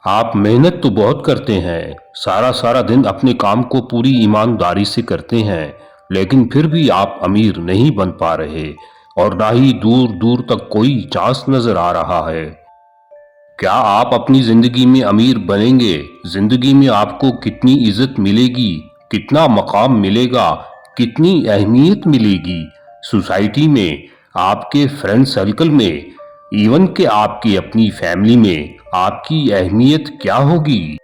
آپ محنت تو بہت کرتے ہیں، سارا سارا دن اپنے کام کو پوری ایمانداری سے کرتے ہیں، لیکن پھر بھی آپ امیر نہیں بن پا رہے اور نہ ہی دور دور تک کوئی چانس نظر آ رہا ہے۔ کیا آپ اپنی زندگی میں امیر بنیں گے؟ زندگی میں آپ کو کتنی عزت ملے گی، کتنا مقام ملے گا، کتنی اہمیت ملے گی سوسائٹی میں، آپ کے فرینڈ سرکل میں، ایون کہ آپ کی اپنی فیملی میں آپ کی اہمیت کیا ہوگی؟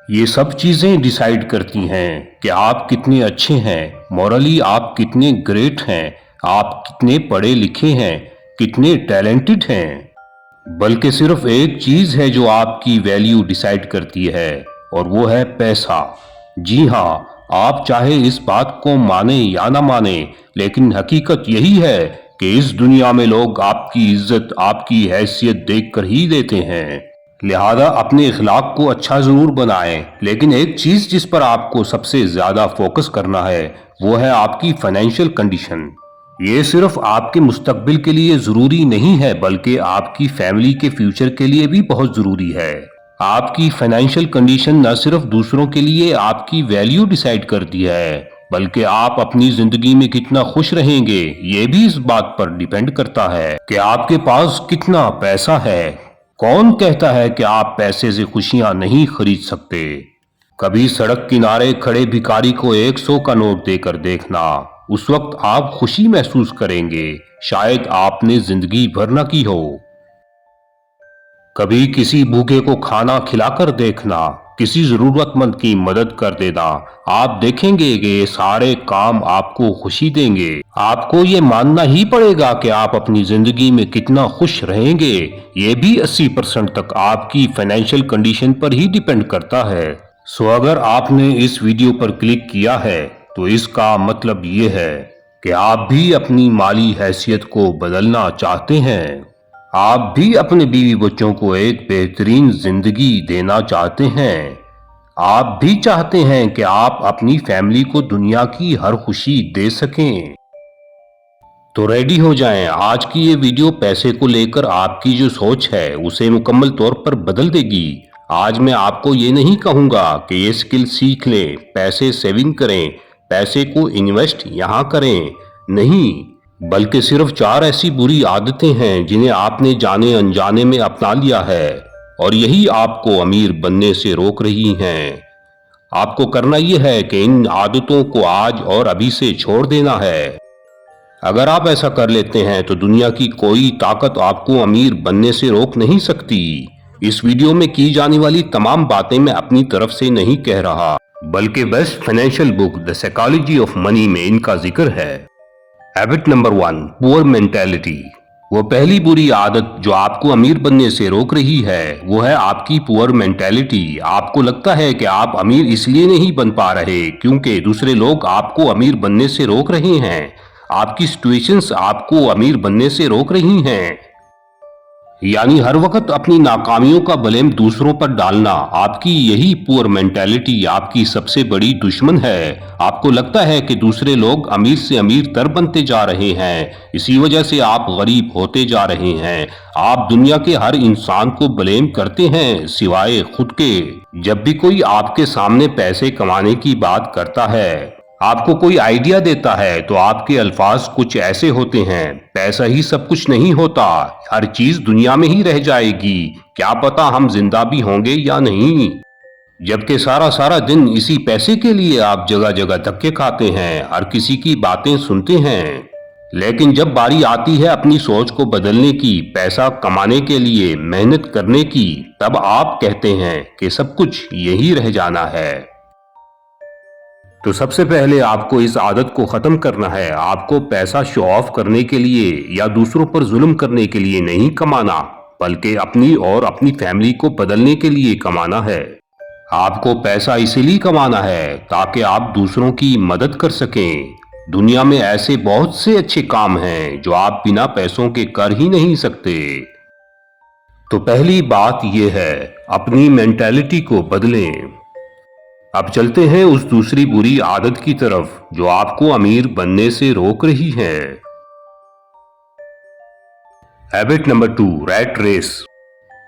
یہ سب چیزیں ڈیسائیڈ کرتی ہیں کہ آپ کتنے اچھے ہیں، مورلی آپ کتنے گریٹ ہیں، آپ کتنے پڑھے لکھے ہیں، کتنے ٹیلنٹڈ ہیں۔ بلکہ صرف ایک چیز ہے جو آپ کی ویلیو ڈیسائیڈ کرتی ہے، اور وہ ہے پیسہ۔ جی ہاں، آپ چاہے اس بات کو مانیں یا نہ مانیں، لیکن حقیقت یہی ہے کہ اس دنیا میں لوگ آپ کی عزت آپ کی حیثیت دیکھ کر ہی دیتے ہیں۔ لہذا اپنے اخلاق کو اچھا ضرور بنائیں، لیکن ایک چیز جس پر آپ کو سب سے زیادہ فوکس کرنا ہے وہ ہے آپ کی فائنینشیل کنڈیشن۔ یہ صرف آپ کے مستقبل کے لیے ضروری نہیں ہے بلکہ آپ کی فیملی کے فیوچر کے لیے بھی بہت ضروری ہے۔ آپ کی فائنینشیل کنڈیشن نہ صرف دوسروں کے لیے آپ کی ویلیو ڈیسائیڈ کرتی ہے، بلکہ آپ اپنی زندگی میں کتنا خوش رہیں گے یہ بھی اس بات پر ڈیپینڈ کرتا ہے کہ آپ کے پاس کتنا پیسہ ہے۔ کون کہتا ہے کہ آپ پیسے سے خوشیاں نہیں خرید سکتے؟ کبھی سڑک کنارے کھڑے بھکاری کو 100 کا نوٹ دے کر دیکھنا، اس وقت آپ خوشی محسوس کریں گے شاید آپ نے زندگی بھر نہ کی ہو۔ کبھی کسی بھوکے کو کھانا کھلا کر دیکھنا، کسی ضرورت مند کی مدد کر دینا، آپ دیکھیں گے کہ یہ سارے کام آپ کو خوشی دیں گے۔ آپ کو یہ ماننا ہی پڑے گا کہ آپ اپنی زندگی میں کتنا خوش رہیں گے، یہ بھی 80% تک آپ کی فائنینشیل کنڈیشن پر ہی ڈیپینڈ کرتا ہے۔ سو اگر آپ نے اس ویڈیو پر کلک کیا ہے تو اس کا مطلب یہ ہے کہ آپ بھی اپنی مالی حیثیت کو بدلنا چاہتے ہیں۔ آپ بھی اپنے بیوی بچوں کو ایک بہترین زندگی دینا چاہتے ہیں۔ آپ بھی چاہتے ہیں کہ آپ اپنی فیملی کو دنیا کی ہر خوشی دے سکیں۔ تو ریڈی ہو جائیں، آج کی یہ ویڈیو پیسے کو لے کر آپ کی جو سوچ ہے اسے مکمل طور پر بدل دے گی۔ آج میں آپ کو یہ نہیں کہوں گا کہ یہ سکل سیکھ لیں، پیسے سیونگ کریں، پیسے کو انویسٹ یہاں کریں، نہیں، بلکہ صرف 4 ایسی بری عادتیں ہیں جنہیں آپ نے جانے انجانے میں اپنا لیا ہے اور یہی آپ کو امیر بننے سے روک رہی ہیں۔ آپ کو کرنا یہ ہے کہ ان عادتوں کو آج اور ابھی سے چھوڑ دینا ہے۔ اگر آپ ایسا کر لیتے ہیں تو دنیا کی کوئی طاقت آپ کو امیر بننے سے روک نہیں سکتی۔ اس ویڈیو میں کی جانے والی تمام باتیں میں اپنی طرف سے نہیں کہہ رہا، بلکہ best financial book the psychology of money میں ان کا ذکر ہے۔ ہیبٹ نمبر 1، پور مینٹیلٹی۔ وہ پہلی بری عادت جو آپ کو امیر بننے سے روک رہی ہے وہ ہے آپ کی پور مینٹیلٹی۔ آپ کو لگتا ہے کہ آپ امیر اس لیے نہیں بن پا رہے کیونکہ دوسرے لوگ آپ کو امیر بننے سے روک رہے ہیں، آپ کی سچویشنز آپ کو امیر بننے سے روک رہی ہیں۔ یعنی ہر وقت اپنی ناکامیوں کا بلیم دوسروں پر ڈالنا، آپ کی یہی پور مینٹیلٹی آپ کی سب سے بڑی دشمن ہے۔ آپ کو لگتا ہے کہ دوسرے لوگ امیر سے امیر تر بنتے جا رہے ہیں، اسی وجہ سے آپ غریب ہوتے جا رہے ہیں۔ آپ دنیا کے ہر انسان کو بلیم کرتے ہیں سوائے خود کے۔ جب بھی کوئی آپ کے سامنے پیسے کمانے کی بات کرتا ہے، آپ کو کوئی آئیڈیا دیتا ہے تو آپ کے الفاظ کچھ ایسے ہوتے ہیں، پیسہ ہی سب کچھ نہیں ہوتا، ہر چیز دنیا میں ہی رہ جائے گی، کیا پتا ہم زندہ بھی ہوں گے یا نہیں۔ جبکہ سارا سارا دن اسی پیسے کے لیے آپ جگہ جگہ دھکے کھاتے ہیں، ہر کسی کی باتیں سنتے ہیں، لیکن جب باری آتی ہے اپنی سوچ کو بدلنے کی، پیسہ کمانے کے لیے محنت کرنے کی، تب آپ کہتے ہیں کہ سب کچھ یہی رہ جانا ہے۔ تو سب سے پہلے آپ کو اس عادت کو ختم کرنا ہے۔ آپ کو پیسہ شو آف کرنے کے لیے یا دوسروں پر ظلم کرنے کے لیے نہیں کمانا، بلکہ اپنی اور اپنی فیملی کو بدلنے کے لیے کمانا ہے۔ آپ کو پیسہ اسی لیے کمانا ہے تاکہ آپ دوسروں کی مدد کر سکیں۔ دنیا میں ایسے بہت سے اچھے کام ہیں جو آپ بنا پیسوں کے کر ہی نہیں سکتے۔ تو پہلی بات یہ ہے، اپنی مینٹیلٹی کو بدلیں۔ اب چلتے ہیں اس دوسری بری عادت کی طرف جو آپ کو امیر بننے سے روک رہی ہے۔ Habit number 2، rat race.